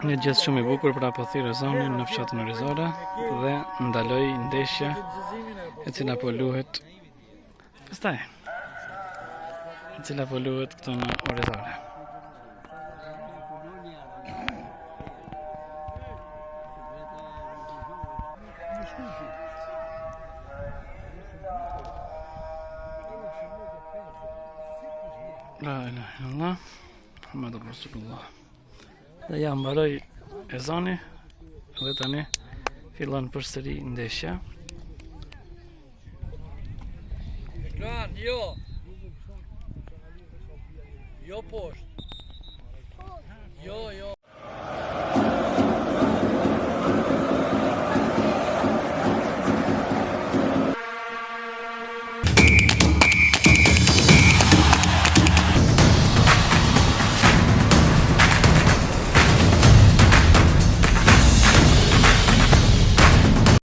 Një gjest shumë i bukur pra po thirë zonin në fshatin Orizore dhe ndaloj ndeshja e cila po luhet këtu në Orizore. La ilaha illallah Muhammadur Rasulullah. Dhe ja mbaroi ezani dhe tani fillon përsëri ndeshja. Ekran, jo poshtë.